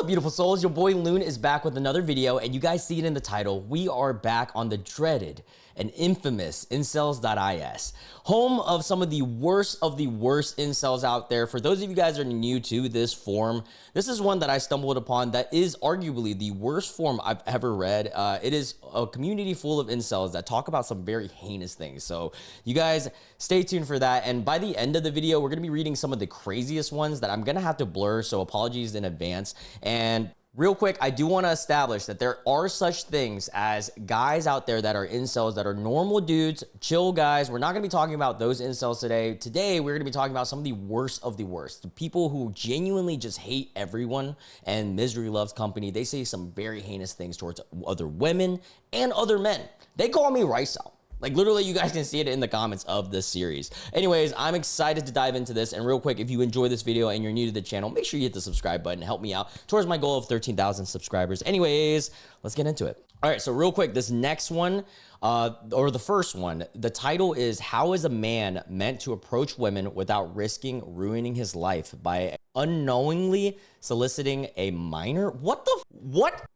up, beautiful souls? Your boy Loon is back with another video, and you guys see it in the title. We are back on the dreaded and infamous Incels.is, home of some of the worst incels out there. For those of you guys that are new to this forum, this is one that I stumbled upon that is arguably the worst forum I've ever read. It is a community full of incels that talk about some very heinous things. So you guys stay tuned for that. And by the end of the video, we're going to be reading some of the craziest ones that I'm going to have to blur. So apologies in advance. And real quick, I do want to establish that there are such things as guys out there that are incels, that are normal dudes, chill guys. We're not going to be talking about those incels today. Today, we're going to be talking about some of the worst of the worst. The people who genuinely just hate everyone and misery loves company. They say some very heinous things towards other women and other men. They call me Ricel. Like literally, you guys can see it in the comments of this series. Anyways, I'm excited to dive into this. And real quick, if you enjoy this video and you're new to the channel, make sure you hit the subscribe button. Help me out towards my goal of 13,000 subscribers. Anyways, let's get into it. All right, so real quick, this next one, or the first one, the title is How is a Man Meant to Approach Women Without Risking Ruining His Life by Unknowingly Soliciting a Minor? What?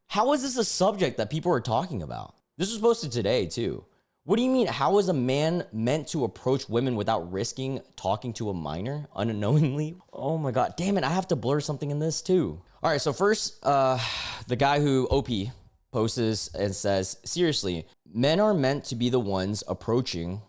How is this a subject that people are talking about? This was posted today too. What do you mean? How is a man meant to approach women without risking talking to a minor unknowingly? Oh my God, damn it. I have to blur something in this too. All right, so first, the guy who OP posts and says, seriously, men are meant to be the ones approaching,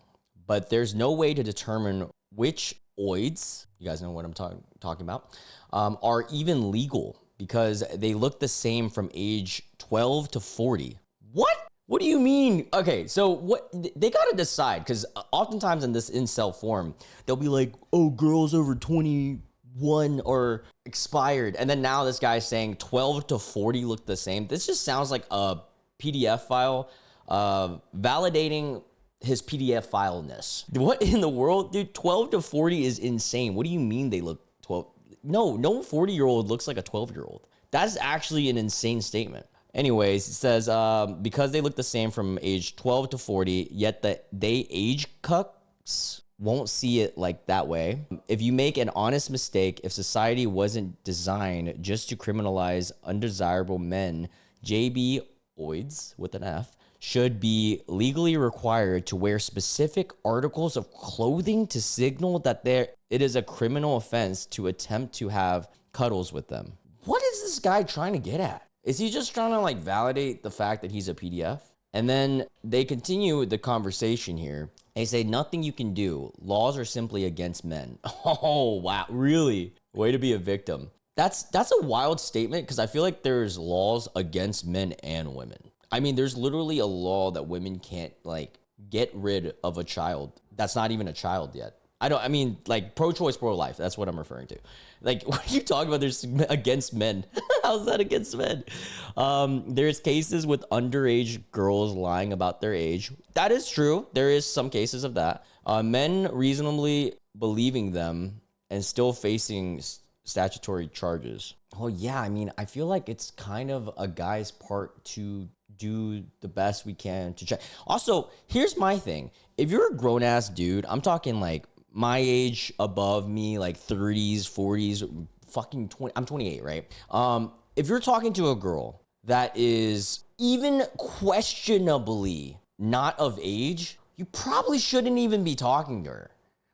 but there's no way to determine which oids, you guys know what I'm talking about, are even legal because they look the same from age 12 to 40. What? What do you mean? Okay, so what they gotta decide, because oftentimes in this incel form, they'll be like, oh, girls over 21 or expired. And then now this guy's saying 12 to 40 look the same. This just sounds like a PDF file validating his PDF fileness. What in the world? Dude, 12 to 40 is insane. What do you mean they look 12? No 40-year-old looks like a 12-year-old. That's actually an insane statement. Anyways, it says, because they look the same from age 12 to 40, yet they age cucks won't see it like that way. If you make an honest mistake, if society wasn't designed just to criminalize undesirable men, JB-oids with an F should be legally required to wear specific articles of clothing to signal that it is a criminal offense to attempt to have cuddles with them. What is this guy trying to get at? Is he just trying to like validate the fact that he's a PDF? And then they continue the conversation here. They say nothing you can do. Laws are simply against men. Oh, wow. Really? Way to be a victim. That's a wild statement because I feel like there's laws against men and women. I mean, there's literally a law that women can't like get rid of a child. That's not even a child yet. I mean, like pro-choice, pro-life. That's what I'm referring to. Like, what are you talking about? There's against men. How's that against men? There's cases with underage girls lying about their age. That is true. There is some cases of that. Men reasonably believing them and still facing statutory charges. Oh yeah, I mean, I feel like it's kind of a guy's part to do the best we can to check. Also, here's my thing. If you're a grown-ass dude, I'm talking like my age above me, like 30s, 40s, fucking 20, I'm 28, right? If you're talking to a girl that is even questionably not of age, you probably shouldn't even be talking to her.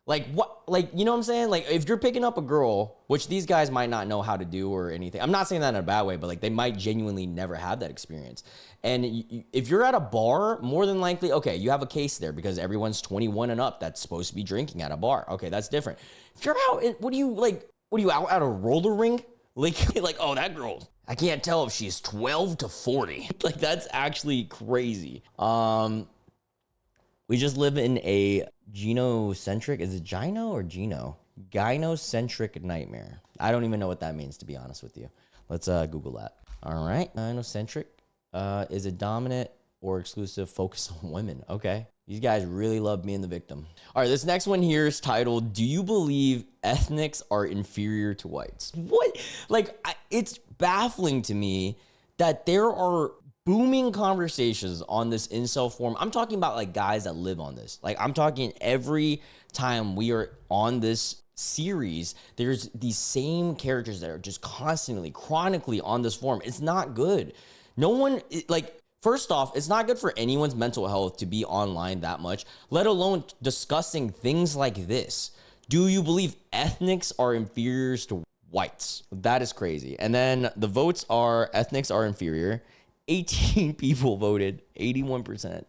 Like what, like, you know what I'm saying? Like if you're picking up a girl, which these guys might not know how to do or anything. I'm not saying that in a bad way, but like they might genuinely never have that experience. And if you're at a bar, more than likely, okay, you have a case there because everyone's 21 and up that's supposed to be drinking at a bar. Okay, that's different. If you're out, what are you out at a roller rink? Like, oh, that girl, I can't tell if she's 12 to 40. Like that's actually crazy. We just live in a gynocentric, is it gyno or geno? Gynocentric nightmare. I don't even know what that means, to be honest with you. Let's Google that. All right, gynocentric is a dominant or exclusive focus on women. Okay, these guys really love being the victim. All right, this next one here is titled, Do You Believe Ethnics Are Inferior to Whites? What? Like, it's baffling to me that there are booming conversations on this incel forum. I'm talking about like guys that live on this. Like I'm talking every time we are on this series, there's these same characters that are just constantly, chronically on this forum. It's not good. No one, like, first off, it's not good for anyone's mental health to be online that much, let alone discussing things like this. Do you believe ethnics are inferior to whites? That is crazy. And then the votes are ethnics are inferior. 18 people voted, 81%.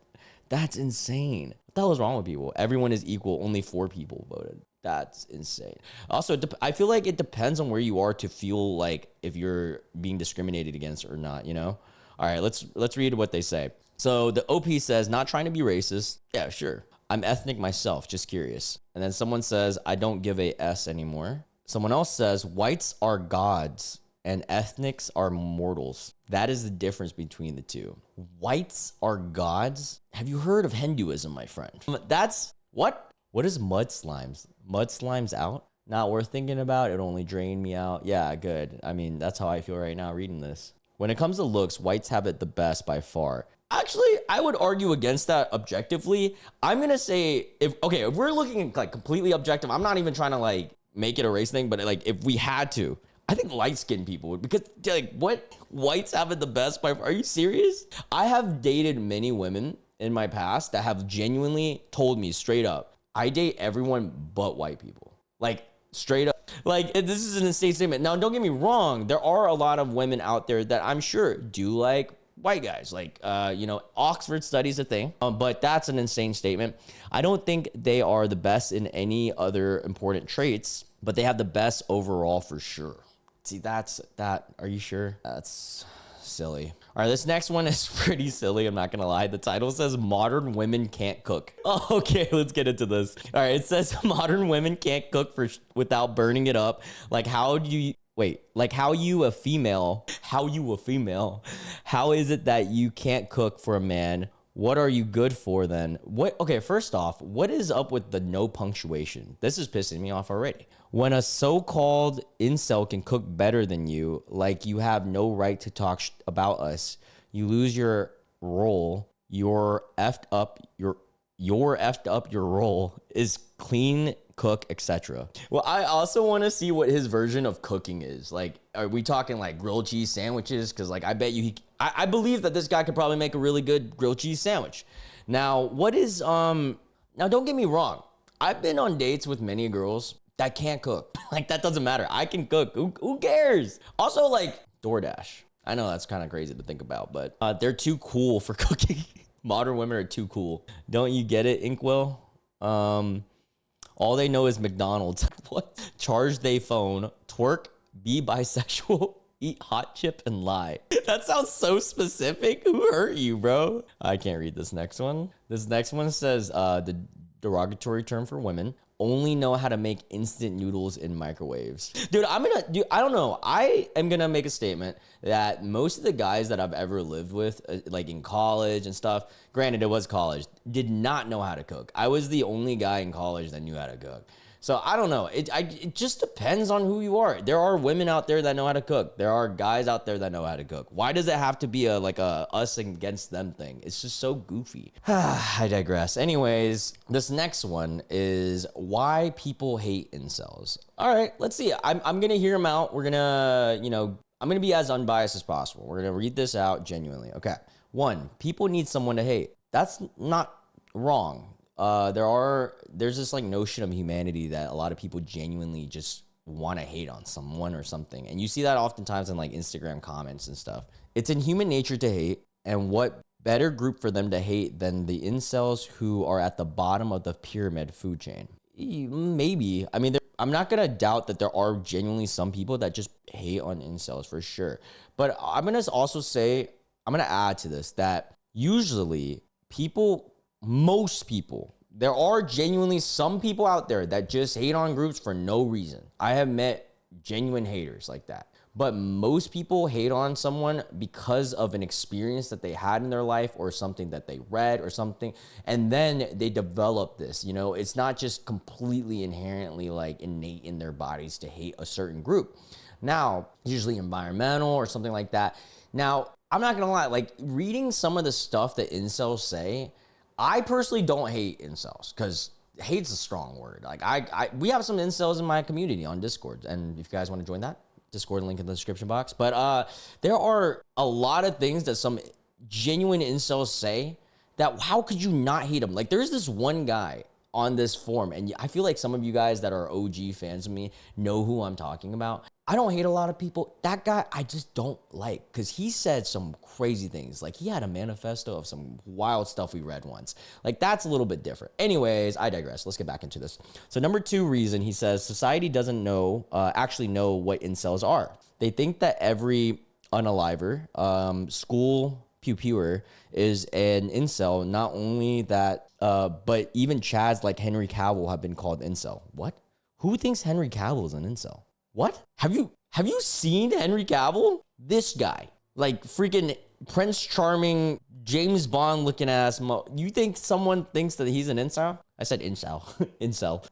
That's insane. What the hell is wrong with people? Everyone is equal. Only 4 people voted. That's insane. Also, I feel like it depends on where you are to feel like if you're being discriminated against or not, you know? All right, let's read what they say. So the OP says, not trying to be racist. Yeah, sure. I'm ethnic myself, just curious. And then someone says, I don't give a S anymore. Someone else says, whites are gods and ethnics are mortals. That is the difference between the two. Whites are gods? Have you heard of Hinduism, my friend? That's what? What is mud slimes? Mud slimes out? Not worth thinking about. It only drained me out. Yeah, good. I mean, that's how I feel right now reading this. When it comes to looks, whites have it the best by far. Actually, I would argue against that objectively. I'm gonna say if we're looking like completely objective, I'm not even trying to like make it a race thing, but like if we had to, I think light-skinned people would, because like what whites have it the best by far. Are you serious? I have dated many women in my past that have genuinely told me straight up, I date everyone but white people. Like straight up. Like, this is an insane statement. Now, don't get me wrong. There are a lot of women out there that I'm sure do like white guys. Like, Oxford studies a thing. But that's an insane statement. I don't think they are the best in any other important traits, but they have the best overall for sure. See, that's that. Are you sure? That's silly. All right, this next one is pretty silly. I'm not gonna lie. The title says modern women can't cook. Oh, okay, let's get into this. All right, it says modern women can't cook without burning it up. Like, how do you wait? Like, how you a female? How is it that you can't cook for a man? What are you good for then? What? Okay, first off, what is up with the no punctuation? This is pissing me off already. When a so-called incel can cook better than you, like you have no right to talk about us, you lose your role. You're effed up. Your role is clean, cook, etc. Well, I also want to see what his version of cooking is. Like, are we talking like grilled cheese sandwiches? Because like I bet you I believe that this guy could probably make a really good grilled cheese sandwich. Now, what is now don't get me wrong. I've been on dates with many girls that can't cook. Like, that doesn't matter. I can cook. Who cares? Also, like, DoorDash. I know that's kind of crazy to think about, but they're too cool for cooking. Modern women are too cool. Don't you get it, Inkwell? All they know is McDonald's. What? Charge they phone, twerk, be bisexual, eat hot chip, and lie. That sounds so specific. Who hurt you, bro? I can't read this next one. This next one says the derogatory term for women. Only know how to make instant noodles in microwaves. Dude, I don't know. I am gonna make a statement that most of the guys that I've ever lived with, like in college and stuff, granted it was college, did not know how to cook. I was the only guy in college that knew how to cook. So I don't know. It just depends on who you are. There are women out there that know how to cook. There are guys out there that know how to cook. Why does it have to be a us against them thing? It's just so goofy. I digress. Anyways, this next one is why people hate incels. All right, let's see. I'm gonna hear them out. We're gonna, I'm gonna be as unbiased as possible. We're gonna read this out genuinely. Okay. 1, people need someone to hate. That's not wrong. There's this like notion of humanity that a lot of people genuinely just want to hate on someone or something. And you see that oftentimes in like Instagram comments and stuff. It's in human nature to hate. And what better group for them to hate than the incels who are at the bottom of the pyramid food chain? Maybe. I mean, I'm not going to doubt that there are genuinely some people that just hate on incels for sure. But I'm going to also say, I'm going to add to this that usually most people, there are genuinely some people out there that just hate on groups for no reason. I have met genuine haters like that. But most people hate on someone because of an experience that they had in their life or something that they read or something. And then they develop this, it's not just completely inherently like innate in their bodies to hate a certain group. Now, usually environmental or something like that. Now, I'm not gonna lie, like reading some of the stuff that incels say, I personally don't hate incels because hate's a strong word. Like we have some incels in my community on Discord, and if you guys want to join that, Discord link in the description box. But there are a lot of things that some genuine incels say that how could you not hate them? Like there's this one guy on this forum, and I feel like some of you guys that are OG fans of me know who I'm talking about. I don't hate a lot of people. That guy, I just don't like because he said some crazy things. Like he had a manifesto of some wild stuff we read once. Like that's a little bit different. Anyways, I digress. Let's get back into this. So number 2 reason, he says, society doesn't actually know what incels are. They think that every unaliver, school pewer is an incel. Not only that, but even Chads like Henry Cavill have been called incel. What? Who thinks Henry Cavill is an incel? What? Have you seen Henry Cavill? This guy, like freaking Prince Charming, James Bond looking ass. You think someone thinks that he's an incel? I said incel, incel.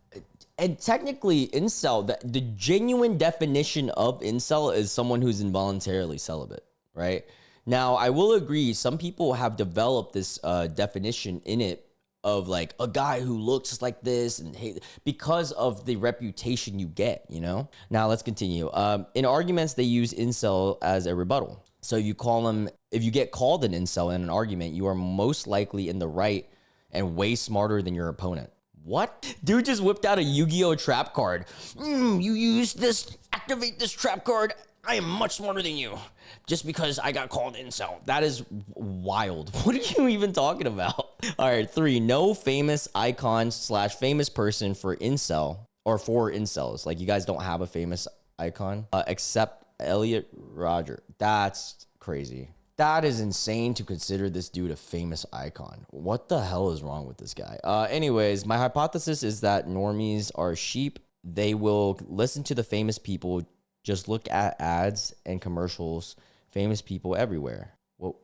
And technically, incel, the genuine definition of incel is someone who's involuntarily celibate, right? Now, I will agree, some people have developed this definition in it of like a guy who looks like this and hate because of the reputation you get, you know? Now, let's continue. In arguments, they use incel as a rebuttal. So you call them, if you get called an incel in an argument, you are most likely in the right and way smarter than your opponent. What? Dude just whipped out a Yu-Gi-Oh trap card. You use this, activate this trap card. I am much smarter than you just because I got called incel. That is wild. What are you even talking about? All right, 3, no famous icon / famous person for incel or for incels. Like you guys don't have a famous icon except Elliot Roger. That's crazy. That is insane to consider this dude a famous icon. What the hell is wrong with this guy? Anyways, my hypothesis is that normies are sheep. They will listen to the famous people. Just look at ads and commercials, famous people everywhere. Well,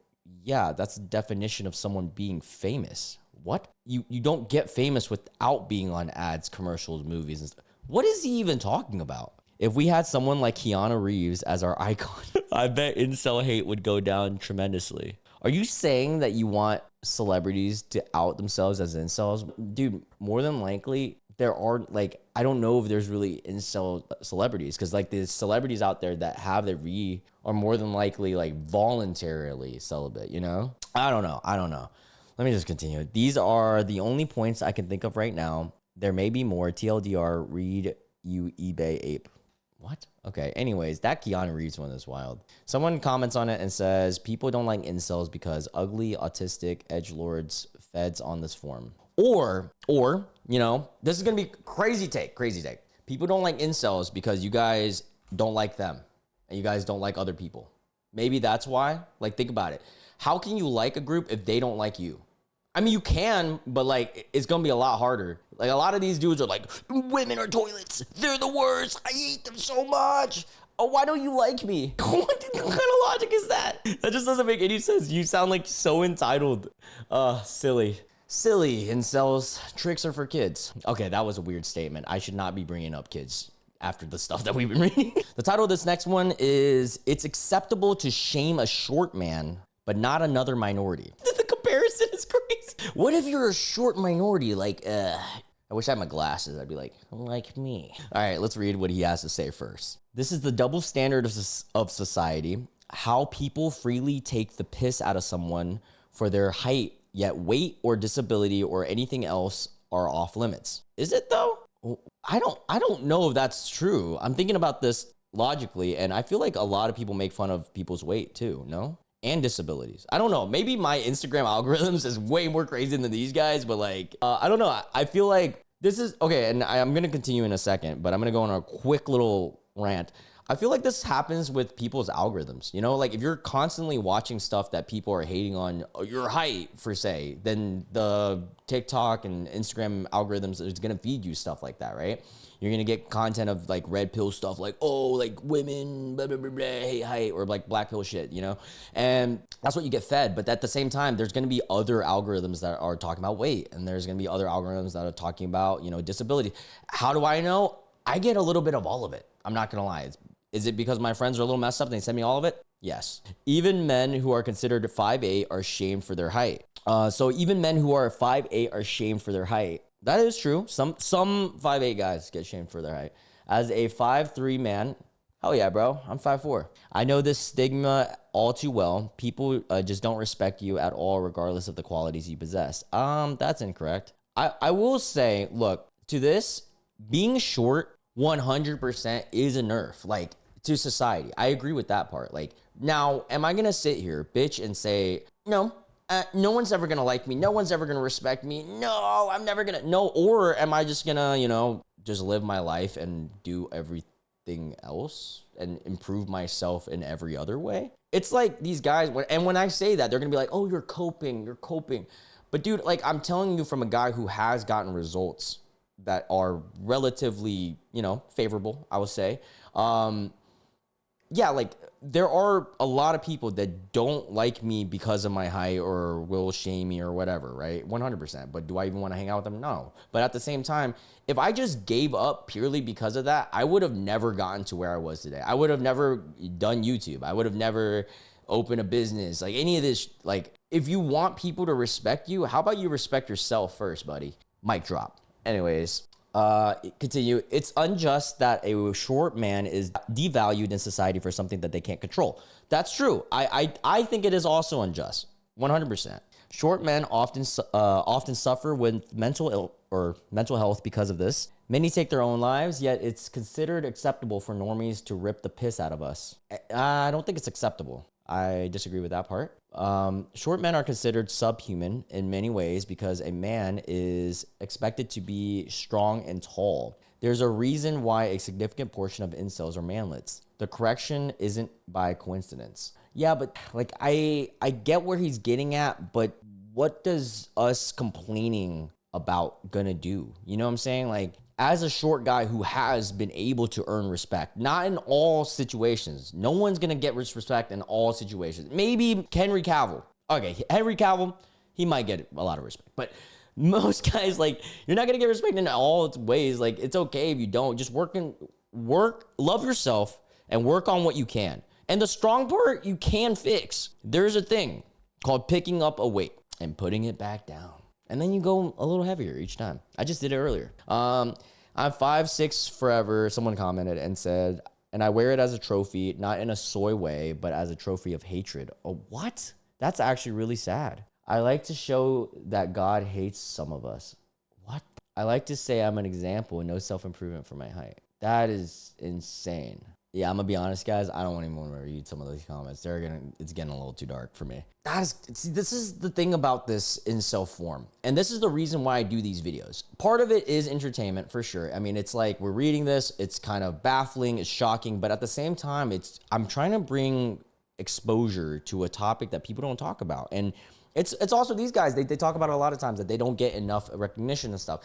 yeah, that's the definition of someone being famous. What? You don't get famous without being on ads, commercials, movies, and stuff. What is he even talking about? If we had someone like Keanu Reeves as our icon, I bet incel hate would go down tremendously. Are you saying that you want celebrities to out themselves as incels? Dude, more than likely, there are, like, I don't know if there's really incel celebrities because, like, the celebrities out there that have their are more than likely, like, voluntarily celibate, you know? I don't know. Let me just continue. These are the only points I can think of right now. There may be more. TLDR, read you eBay ape. What? Okay, anyways, that Keanu Reeves one is wild. Someone comments on it and says, people don't like incels because ugly, autistic, edgelords feds on this forum. Or, you know, this is going to be crazy take. People don't like incels because you guys don't like them and you guys don't like other people. Maybe that's why. Like, think about it. How can you like a group if they don't like you? I mean, you can, but like, it's going to be a lot harder. Like, a lot of these dudes are like, women are toilets. They're the worst. I hate them so much. Oh, why don't you like me? What kind of logic is that? That just doesn't make any sense. You sound like so entitled. Silly. Incels, tricks are for kids. Okay, that was a weird statement. I should not be bringing up kids after the stuff that we've been reading. The title of this next one is, it's acceptable to shame a short man, but not another minority. The comparison is crazy. What if you're a short minority? Like, I wish I had my glasses. I'd be like me. All right, let's read what he has to say first. This is the double standard of society. How people freely take the piss out of someone for their height, yet weight or disability or anything else are off limits. Is it though? I don't know if that's true. I'm thinking about this logically, and I feel like a lot of people make fun of people's weight too, no? And disabilities. I don't know. Maybe my Instagram algorithms is way more crazy than these guys, but like, I don't know. I feel like this is, okay, and I'm going to continue in a second, but I'm going to go on a quick little rant. I feel like this happens with people's algorithms. You know, like if you're constantly watching stuff that people are hating on your height, for say, then the TikTok and Instagram algorithms is going to feed you stuff like that, right? You're going to get content of like red pill stuff like, oh, like women, blah, blah, blah, blah, hate height, or like black pill shit, you know? And that's what you get fed. But at the same time, there's going to be other algorithms that are talking about weight. And there's going to be other algorithms that are talking about, you know, disability. How do I know? I get a little bit of all of it. I'm not going to lie. Is it because my friends are a little messed up and they send me all of it? Yes. Even men who are considered 5'8" are shamed for their height. So even men who are 5'8" are shamed for their height. That is true. Some 5'8" guys get shamed for their height. As a 5'3" man, hell yeah, bro. I'm 5'4". I know this stigma all too well. People just don't respect you at all, regardless of the qualities you possess. That's incorrect. I will say, look, to this, being short 100% is a nerf, like, to society. I agree with that part. Like, now, am I gonna sit here, bitch, and say, no, no one's ever gonna like me, no one's ever gonna respect me, no, I'm never gonna, no, or am I just gonna, just live my life and do everything else and improve myself in every other way? It's like these guys, and when I say that, they're gonna be like, oh, you're coping. But dude, like, I'm telling you from a guy who has gotten results that are relatively, favorable, I would say. Yeah, like, there are a lot of people that don't like me because of my height or will shame me or whatever, right? 100%. But do I even want to hang out with them? No. But at the same time, if I just gave up purely because of that, I would have never gotten to where I was today. I would have never done YouTube. I would have never opened a business. Like, any of this, like, if you want people to respect you, how about you respect yourself first, buddy? Mic drop. Anyways, continue. It's unjust that a short man is devalued in society for something that they can't control. That's true. I think it is also unjust. 100%. Short men often suffer with mental health because of this. Many take their own lives, yet it's considered acceptable for normies to rip the piss out of us. I don't think it's acceptable. I disagree with that part. Short men are considered subhuman in many ways because a man is expected to be strong and tall. There's a reason why a significant portion of incels are manlets. The correction isn't by coincidence. Yeah, but like, I get where he's getting at, but what does us complaining about gonna do? You know what I'm saying? Like, as a short guy who has been able to earn respect, not in all situations. No one's going to get respect in all situations. Maybe Henry Cavill. Okay, Henry Cavill, he might get a lot of respect. But most guys, like, you're not going to get respect in all ways. Like, it's okay if you don't. Just work, love yourself, and work on what you can. And the strong part, you can fix. There's a thing called picking up a weight and putting it back down. And then you go a little heavier each time. I just did it earlier. I'm 5'6" forever. Someone commented and said, and I wear it as a trophy, not in a soy way, but as a trophy of hatred. Oh, what? That's actually really sad. I like to show that God hates some of us. What? I like to say I'm an example and no self-improvement for my height. That is insane. Yeah, I'm gonna be honest, guys. I don't even want to read some of those comments. It's getting a little too dark for me. This is the thing about this incel form, and this is the reason why I do these videos. Part of it is entertainment for sure. I mean, it's like we're reading this. It's kind of baffling. It's shocking, but at the same time, I'm trying to bring exposure to a topic that people don't talk about, and it's also these guys. They talk about it a lot of times that they don't get enough recognition and stuff.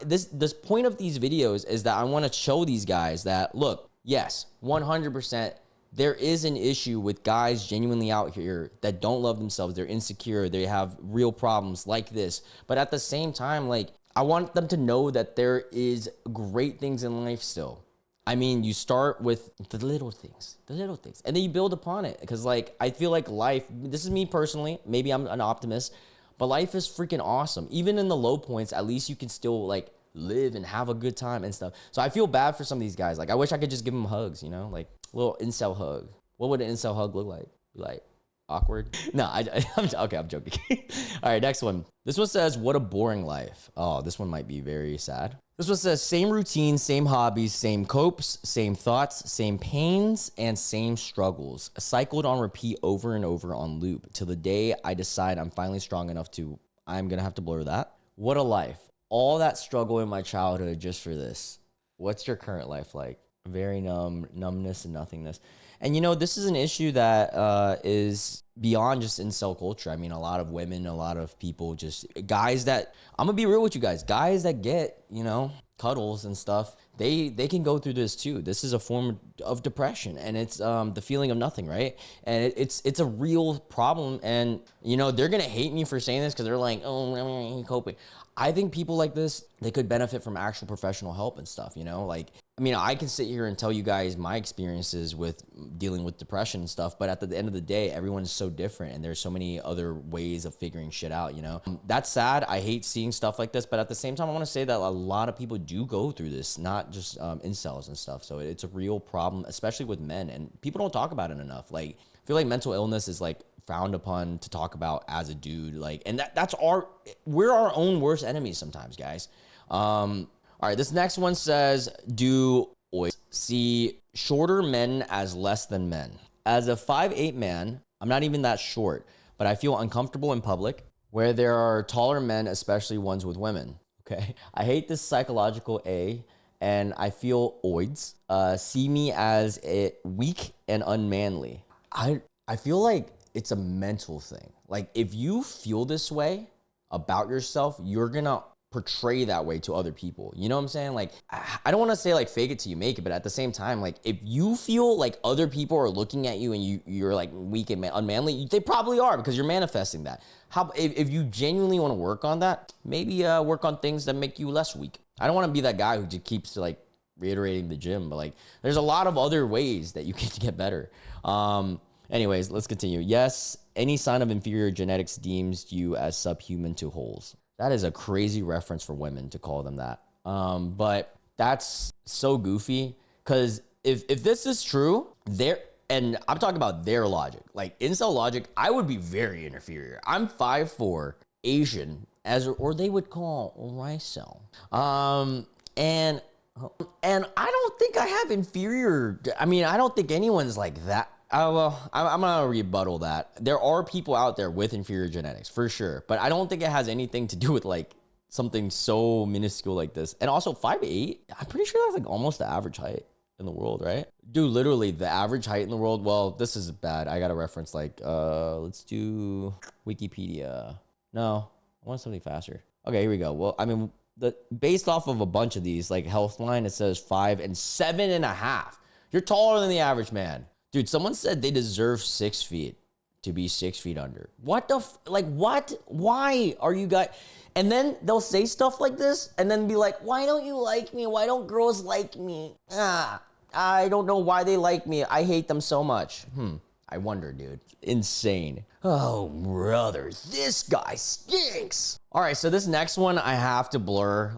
This point of these videos is that I want to show these guys that, look. Yes, 100%. There is an issue with guys genuinely out here that don't love themselves. They're insecure. They have real problems like this. But at the same time, like, I want them to know that there is great things in life still. I mean, you start with the little things, and then you build upon it. Because, like, I feel like life, this is me personally, maybe I'm an optimist, but life is freaking awesome. Even in the low points, at least you can still, like, live and have a good time and stuff. So I feel bad for some of these guys. Like, I wish I could just give them hugs, like a little incel hug. What would an incel hug look like? Be like awkward? No, I'm joking. All right, next one. This one says, what a boring life. Oh, this one might be very sad. This one says, same routine, same hobbies, same copes, same thoughts, same pains, and same struggles. Cycled on repeat over and over on loop till the day I decide I'm finally strong enough I'm going to have to blur that. What a life. All that struggle in my childhood just for this. What's your current life like? Very numbness and nothingness. And this is an issue that is beyond just incel culture. I mean, a lot of women, a lot of people, just guys that, I'm gonna be real with you guys get, cuddles and stuff. They can go through this too. This is a form of depression, and it's the feeling of nothing, right? And it's a real problem. And they're gonna hate me for saying this because they're like, oh, I'm coping. I think people like this, they could benefit from actual professional help and stuff, like I mean, I can sit here and tell you guys my experiences with dealing with depression and stuff, but at the end of the day, everyone is so different and there's so many other ways of figuring shit out, you know? That's sad. I hate seeing stuff like this, but at the same time, I want to say that a lot of people do go through this, not just incels and stuff. So it's a real problem, especially with men, and people don't talk about it enough. Like, I feel like mental illness is like frowned upon to talk about as a dude, like, and we're our own worst enemies sometimes, guys. All right, this next one says, do boys see shorter men as less than men? As a 5'8" man, I'm not even that short, but I feel uncomfortable in public where there are taller men, especially ones with women. Okay, I hate this psychological and I feel oids see me as weak and unmanly. I feel like it's a mental thing. Like, if you feel this way about yourself, you're gonna portray that way to other people. You know what I'm saying? Like, I don't want to say like fake it till you make it, but at the same time, like, if you feel like other people are looking at you and you're like weak and unmanly, they probably are, because you're manifesting that. If you genuinely want to work on that, maybe work on things that make you less weak. I don't want to be that guy who just keeps like reiterating the gym, but like, there's a lot of other ways that you can get better. Anyways, let's continue. Yes, any sign of inferior genetics deems you as subhuman to wholes. That is a crazy reference for women to call them that. But that's so goofy, because if this is true, and I'm talking about their logic, like incel logic, I would be very inferior. I'm 5'4", Asian, or they would call Ricel. And I don't think I have inferior. I mean, I don't think anyone's like that. Well, I'm gonna rebuttal that. There are people out there with inferior genetics, for sure, but I don't think it has anything to do with like something so minuscule like this. And also 5'8", I'm pretty sure that's like almost the average height in the world, right? Dude, literally the average height in the world. Well, this is bad. I got a reference like, let's do Wikipedia. No, I want something faster. Okay, here we go. Well, I mean, based off of a bunch of these, like Healthline, it says 5 and 7.5. You're taller than the average man. Dude, someone said they deserve 6 feet to be 6 feet under. What the like, what? Why are you guys? And then they'll say stuff like this and then be like, why don't you like me? Why don't girls like me? I don't know why they like me. I hate them so much. I wonder, dude. Insane. Oh, brother, this guy stinks. All right, so this next one I have to blur.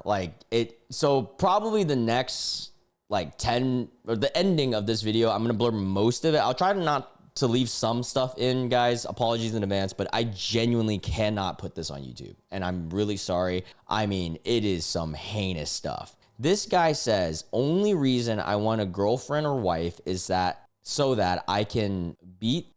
So probably the next like 10 or the ending of this video, I'm gonna blur most of it. I'll try not to leave some stuff in, guys. Apologies in advance, but I genuinely cannot put this on YouTube, and I'm really sorry. I mean, it is some heinous stuff. This guy says, only reason I want a girlfriend or wife is that so that I can beat,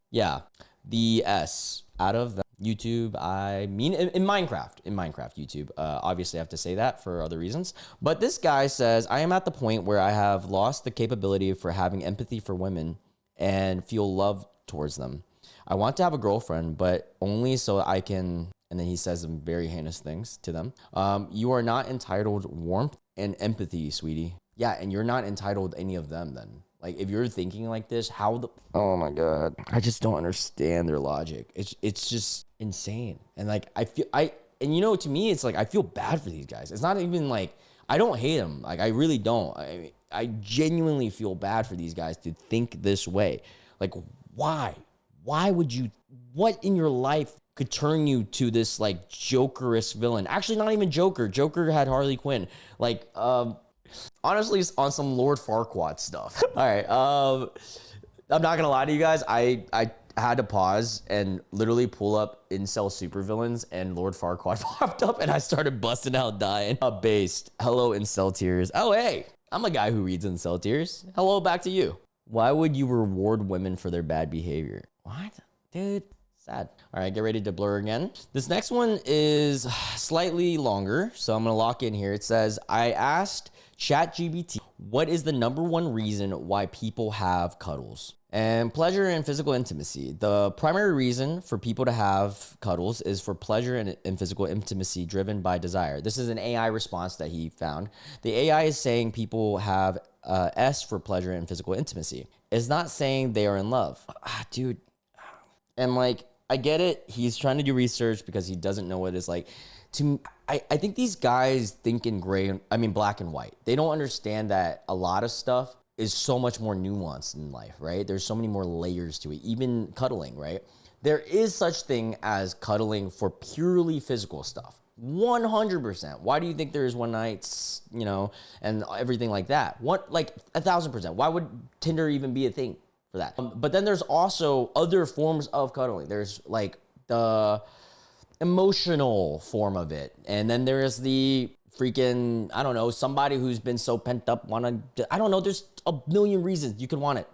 the S out of the YouTube. I mean, in Minecraft, YouTube. Obviously, I have to say that for other reasons. But this guy says, I am at the point where I have lost the capability for having empathy for women and feel love towards them. I want to have a girlfriend, but only so I can, and then he says some very heinous things to them. You are not entitled warmth and empathy, sweetie. Yeah, and you're not entitled any of them then. Like, if you're thinking like this, oh my God. I just don't understand their logic. It's just insane. And like, and you know, to me, it's like, I feel bad for these guys. It's not even like, I don't hate them. Like, I really don't. I genuinely feel bad for these guys to think this way. Like, why? Why would you, what in your life could turn you to this like Jokerous villain? Actually, not even Joker. Joker had Harley Quinn. Like, honestly, it's on some Lord Farquaad stuff. All right. I'm not gonna lie to you guys. I had to pause and literally pull up incel supervillains, and Lord Farquaad popped up, and I started busting out dying. Based. Hello, incel tears. Oh, hey, I'm a guy who reads incel tears. Hello, back to you. Why would you reward women for their bad behavior? What, dude? Sad. All right, get ready to blur again. This next one is slightly longer, so I'm gonna lock in here. It says, I asked ChatGPT, what is the #1 reason why people have cuddles? And pleasure and physical intimacy. The primary reason for people to have cuddles is for pleasure and physical intimacy driven by desire. This is an AI response that he found. The AI is saying people have S for pleasure and physical intimacy. It's not saying they are in love. Dude. And like, I get it. He's trying to do research because he doesn't know what it's like I think these guys think in black and white. They don't understand that a lot of stuff is so much more nuanced in life, right? There's so many more layers to it, even cuddling, right? There is such thing as cuddling for purely physical stuff. 100%. Why do you think there's one nights, and everything like that? What, like 1,000%. Why would Tinder even be a thing for that? But then there's also other forms of cuddling. There's like the emotional form of it. And then there's the freaking, I don't know, somebody who's been so pent up, I don't know, there's a million reasons you can want it,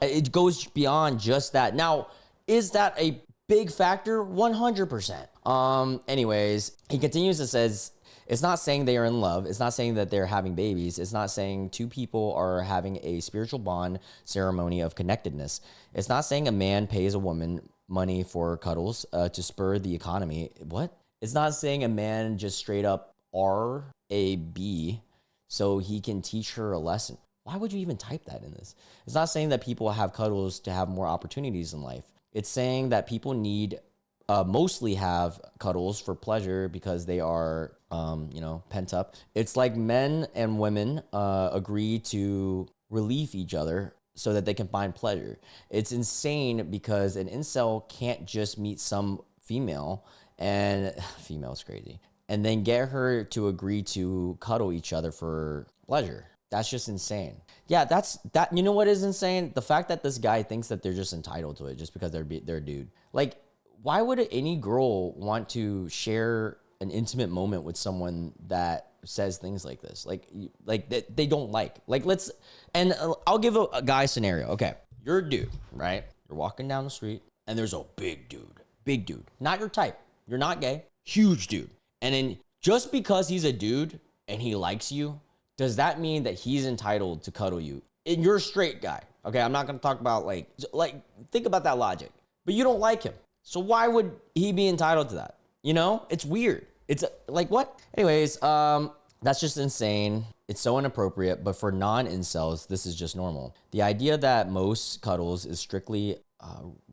It goes beyond just that. Now, is that a big factor? 100%. Anyways, he continues and says, it's not saying they are in love. It's not saying that they're having babies. It's not saying two people are having a spiritual bond ceremony of connectedness. It's not saying a man pays a woman money for cuddles to spur the economy. What? It's not saying a man just straight up RAB so he can teach her a lesson. Why would you even type that in this? It's not saying that people have cuddles to have more opportunities in life. It's saying that people mostly have cuddles for pleasure because they are, pent up. It's like men and women agree to relieve each other so that they can find pleasure. It's insane because an incel can't just meet some female, and female's crazy, and then get her to agree to cuddle each other for pleasure. That's just insane. Yeah, that. You know what is insane? The fact that this guy thinks that they're just entitled to it just because they're a dude. Like, why would any girl want to share an intimate moment with someone that says things like this? Like they don't like. I'll give a guy scenario. Okay, you're a dude, right? You're walking down the street and there's a big dude, not your type. You're not gay, huge dude. And then just because he's a dude and he likes you, does that mean that he's entitled to cuddle you? And you're a straight guy. Okay, I'm not gonna talk about like think about that logic. But you don't like him. So why would he be entitled to that? It's weird. It's like what? Anyways, that's just insane. It's so inappropriate, but for non-incels, this is just normal. The idea that most cuddles is strictly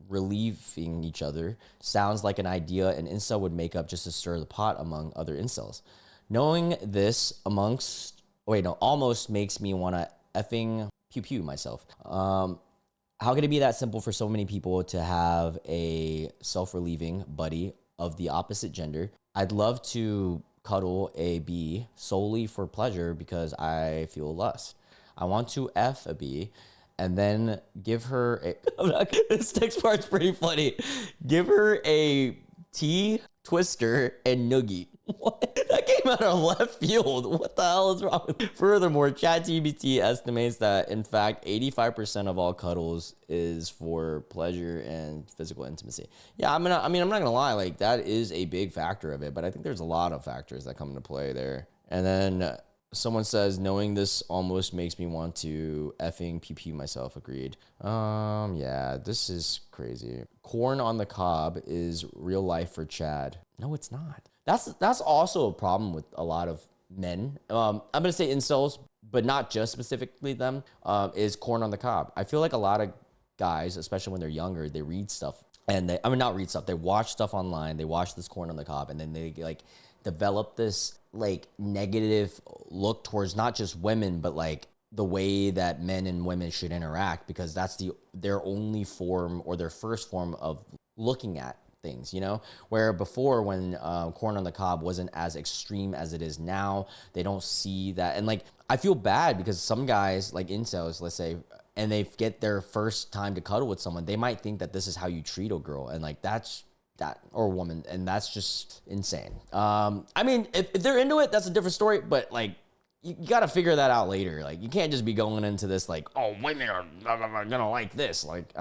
relieving each other sounds like an idea an incel would make up just to stir the pot among other incels. Knowing this almost makes me want to effing pew myself. How could it be that simple for so many people to have a self-relieving buddy of the opposite gender? I'd love to cuddle a B solely for pleasure because I feel lust. I want to F a B and then give her this next part's pretty funny. Give her a T, twister, and noogie. What? That came out of left field. What the hell is wrong? Furthermore, ChatGPT estimates that, in fact, 85% of all cuddles is for pleasure and physical intimacy. Yeah, I'm not gonna lie. Like, that is a big factor of it, but I think there's a lot of factors that come into play there. And then someone says, knowing this almost makes me want to effing pew myself. Agreed. Yeah, this is crazy. Corn on the cob is real life for Chad. No, it's not. That's also a problem with a lot of men. I'm gonna say incels, but not just specifically them. Is corn on the cob. I feel like a lot of guys, especially when they're younger, they read stuff and not read stuff. They watch stuff online. They watch this corn on the cob, and then they like develop this like negative look towards not just women, but like the way that men and women should interact, because that's their only form or their first form of looking at things, where before, when corn on the cob wasn't as extreme as it is now, they don't see that. And like, I feel bad because some guys, like incels, let's say, and they get their first time to cuddle with someone, they might think that this is how you treat a girl, and like or a woman, and that's just insane. If they're into it, that's a different story, but like, you got to figure that out later. Like, you can't just be going into this like, oh, women are gonna like this. Like,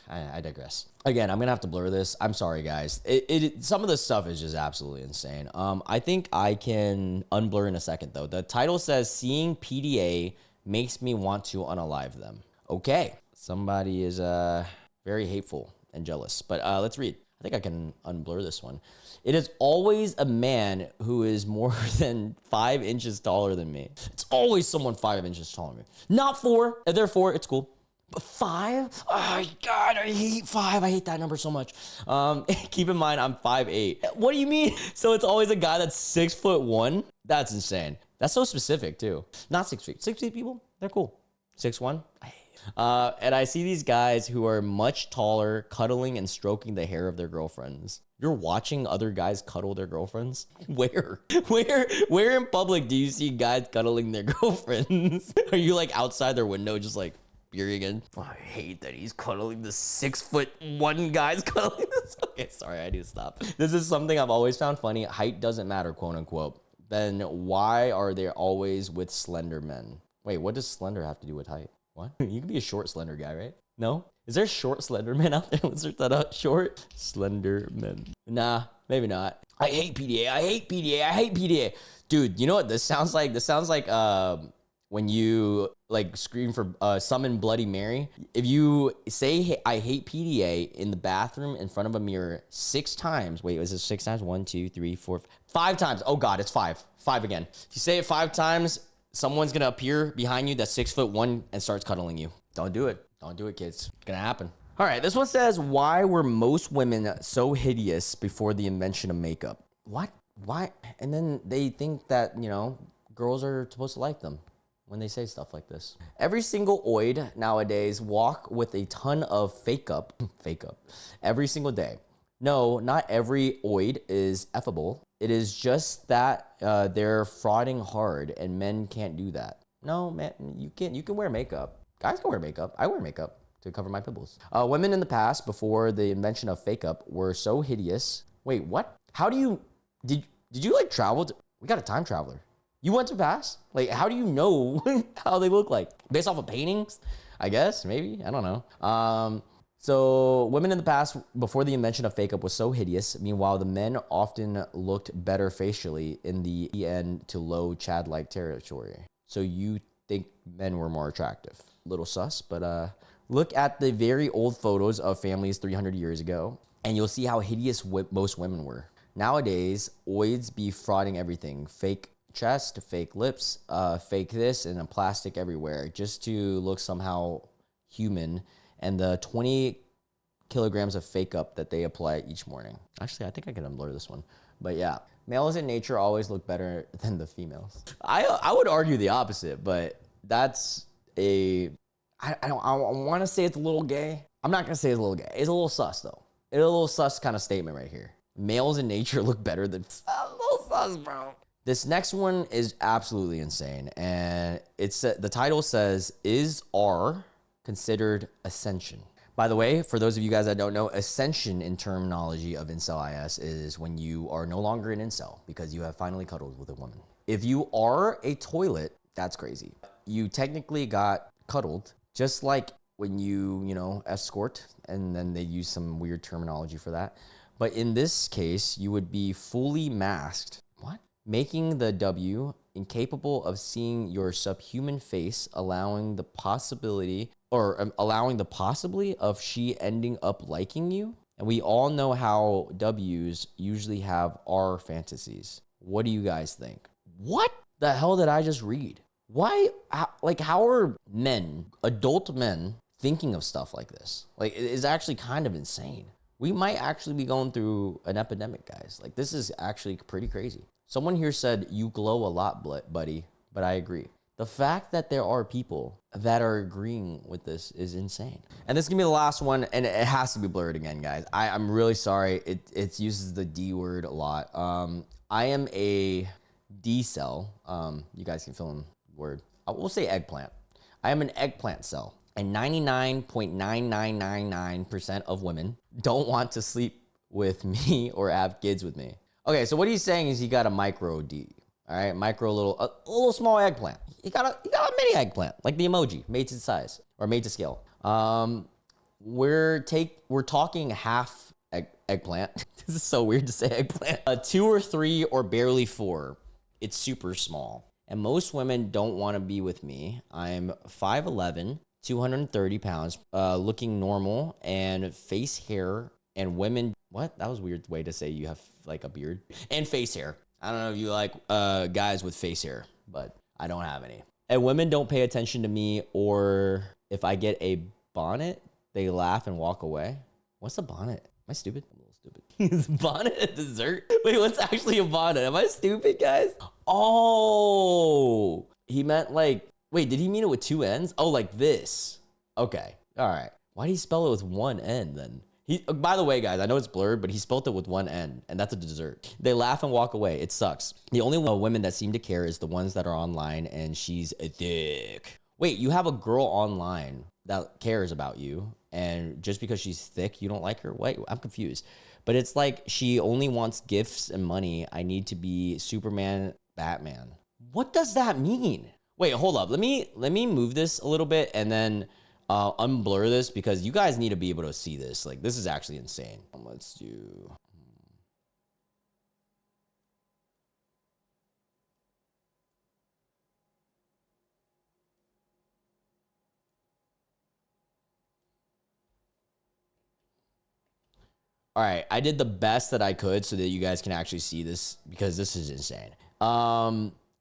I digress. Again, I'm gonna have to blur this. I'm sorry, guys. Some of this stuff is just absolutely insane. I think I can unblur in a second, though. The title says, seeing PDA makes me want to unalive them. Okay. Somebody is very hateful and jealous. But let's read. I think I can unblur this one. It is always a man who is more than 5 inches taller than me. It's always someone 5 inches taller than me. Not 4. If they're 4, it's cool. 5? Oh God, I hate 5. I hate that number so much. Keep in mind, I'm 5'8". What do you mean? So it's always a guy that's 6'1"? That's insane. That's so specific too. Not 6 feet. 6 feet people, they're cool. 6'1"? I hate it. And I see these guys who are much taller, cuddling and stroking the hair of their girlfriends. You're watching other guys cuddle their girlfriends? Where? Where in public do you see guys cuddling their girlfriends? Are you like outside their window just like peering in? Oh, I hate that he's cuddling the 6'1" guy's cuddling this. Okay, sorry, I need to stop. This is something I've always found funny. Height doesn't matter, quote unquote. Then why are they always with slender men? Wait, what does slender have to do with height? What? You can be a short, slender guy, right? No? Is there short, slender men out there? Let's search that out. Short, slender men. Nah, maybe not. I hate PDA. I hate PDA. I hate PDA. Dude, you know what this sounds like? This sounds like when you like scream for summon Bloody Mary. If you say, hey, I hate PDA in the bathroom in front of a mirror 6 times. Wait, was it 6 times? 1, 2, 3, 4, 5 times. Oh God, it's 5. 5 again. If you say it 5 times, someone's gonna appear behind you that's 6'1" and starts cuddling you. Don't do it. Don't do it, kids. It's gonna happen. All right, this one says, why were most women so hideous before the invention of makeup? What? Why? And then they think that, you know, girls are supposed to like them when they say stuff like this. Every single oid nowadays walk with a ton of fake up every single day. No, not every oid is effable. It is just that they're frauding hard and men can't do that. No, man, you can wear makeup. Guys can wear makeup. I wear makeup to cover my pimples. Women in the past, before the invention of fake up, were so hideous. Wait, what? How do you, did you like travel to, we got a time traveler. You went to past? Like, how do you know how they look like? Based off of paintings? I guess, maybe, I don't know. So women in the past, before the invention of fake up, was so hideous. Meanwhile, the men often looked better facially in the end to low Chad-like territory. So you think men were more attractive. Little sus, but look at the very old photos of families 300 years ago, and you'll see how hideous most women were. Nowadays, oids be frauding everything. Fake chest, fake lips, fake this, and a plastic everywhere just to look somehow human. And the 20 kilograms of fake up that they apply each morning. Actually, I think I can unblur this one. But yeah, males in nature always look better than the females. I would argue the opposite, but that's I want to say it's a little gay. I'm not going to say it's a little gay. It's a little sus, though. It's a little sus kind of statement right here. Males in nature look better than... A little sus, bro. This next one is absolutely insane. And the title says, is R considered ascension? By the way, for those of you guys that don't know, ascension in terminology of Incel.is is when you are no longer an incel because you have finally cuddled with a woman. If you are a toilet, that's crazy. You technically got cuddled, just like when you escort, and then they use some weird terminology for that. But in this case, you would be fully masked. What? Making the W incapable of seeing your subhuman face, allowing the possibility of she ending up liking you. And we all know how W's usually have R fantasies. What do you guys think? What the hell did I just read? Why, how are men, adult men, thinking of stuff like this? Like, it is actually kind of insane. We might actually be going through an epidemic, guys. Like, this is actually pretty crazy. Someone here said, you glow a lot, buddy, but I agree. The fact that there are people that are agreeing with this is insane. And this is gonna be the last one, and it has to be blurred again, guys. I'm really sorry. It uses the D word a lot. I am a D cell. You guys can fill in the word. We'll say eggplant. I am an eggplant cell. And 99.9999% of women don't want to sleep with me or have kids with me. Okay, so what he's saying is he got a micro D. All right, a little small eggplant. He got a mini eggplant, like the emoji, made to size or made to scale. We're talking half eggplant. This is so weird to say eggplant. 2 or 3 or barely 4. It's super small. And most women don't want to be with me. I'm 5'11", 230 pounds, looking normal, and face hair, and women. What? That was a weird way to say you have like a beard and face hair. I don't know if you like guys with face hair, but I don't have any. And women don't pay attention to me, or if I get a bonnet, they laugh and walk away. What's a bonnet? Am I stupid? I'm a little stupid. Is bonnet a dessert? Wait, what's actually a bonnet? Am I stupid, guys? Oh, he meant like, wait, did he mean it with two N's? Oh, like this. Okay, all right. Why did he spell it with one N then? By the way, guys, I know it's blurred, but he spelled it with one N, and that's a dessert. They laugh and walk away. It sucks. The only women that seem to care is the ones that are online, and she's thick. Wait, you have a girl online that cares about you, and just because she's thick, you don't like her? Wait, I'm confused. But it's like she only wants gifts and money. I need to be Superman, Batman. What does that mean? Wait, hold up. Let me move this a little bit, and then unblur this because you guys need to be able to see this. Like, this is actually insane. Let's do. All right, I did the best that I could so that you guys can actually see this because this is insane.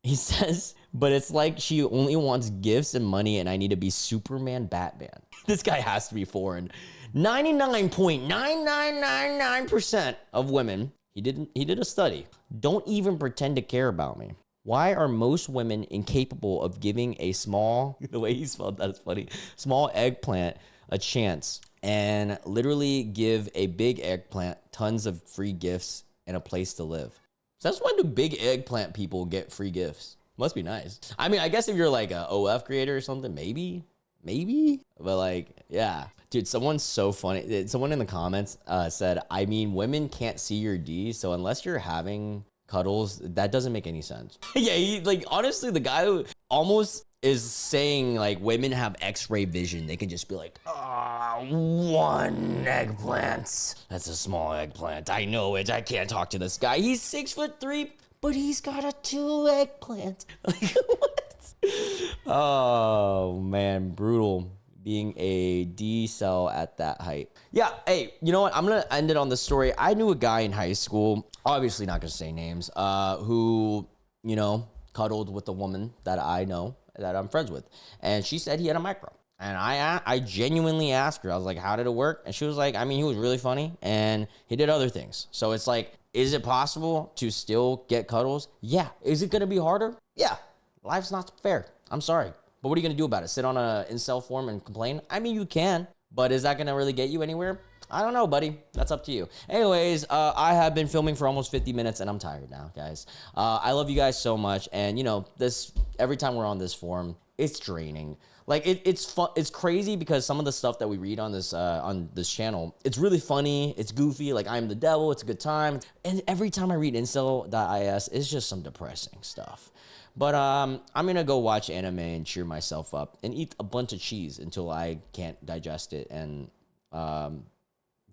He says, but it's like she only wants gifts and money and I need to be Superman, Batman. This guy has to be foreign. 99.9999% of women, he did a study, don't even pretend to care about me. Why are most women incapable of giving a small, the way he spelled that is funny, small eggplant a chance and literally give a big eggplant tons of free gifts and a place to live? So that's why do big eggplant people get free gifts? Must be nice. I mean, I guess if you're like a OF creator or something, maybe. But like, yeah. Dude, someone's so funny. Someone in the comments said, I mean, women can't see your D, so unless you're having cuddles, that doesn't make any sense. Yeah, he, like, honestly, the guy who almost is saying like women have X-ray vision. They can just be like, one eggplant. That's a small eggplant. I know it. I can't talk to this guy. He's 6'3", but he's got a 2 eggplant. Like, what? Oh man, brutal. Being a D cell at that height. Yeah, hey, you know what? I'm gonna end it on this story. I knew a guy in high school, obviously not gonna say names, who, you know, cuddled with a woman that I know, that I'm friends with. And she said he had a micro. And I genuinely asked her, I was like, how did it work? And she was like, I mean, he was really funny and he did other things. So it's like, is it possible to still get cuddles? Yeah. Is it gonna be harder? Yeah. Life's not fair. I'm sorry. But what are you gonna do about it? Sit on a incel forum and complain? I mean, you can, but is that gonna really get you anywhere? I don't know, buddy. That's up to you. Anyways, I have been filming for almost 50 minutes and I'm tired now, guys. I love you guys so much. And you know, every time we're on this forum, it's draining. Like it's fun. It's crazy because some of the stuff that we read on this channel, it's really funny. It's goofy. Like I'm the devil. It's a good time. And every time I read Incel.is, it's just some depressing stuff. But I'm gonna go watch anime and cheer myself up and eat a bunch of cheese until I can't digest it and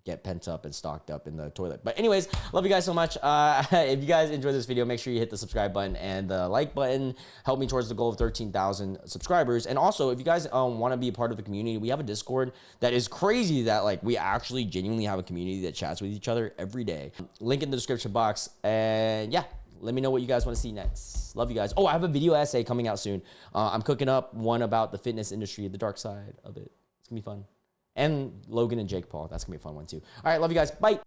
get pent up and stocked up in the toilet. But anyways, love you guys so much. If you guys enjoyed this video, make sure you hit the subscribe button and the like button. Help me towards the goal of 13,000 subscribers. And also, if you guys want to be a part of the community, we have a Discord that is crazy that like we actually genuinely have a community that chats with each other every day. Link in the description box. And yeah, let me know what you guys want to see next. Love you guys. Oh, I have a video essay coming out soon. I'm cooking up one about the fitness industry, the dark side of it. It's gonna be fun. And Logan and Jake Paul. That's gonna be a fun one too. All right, love you guys. Bye.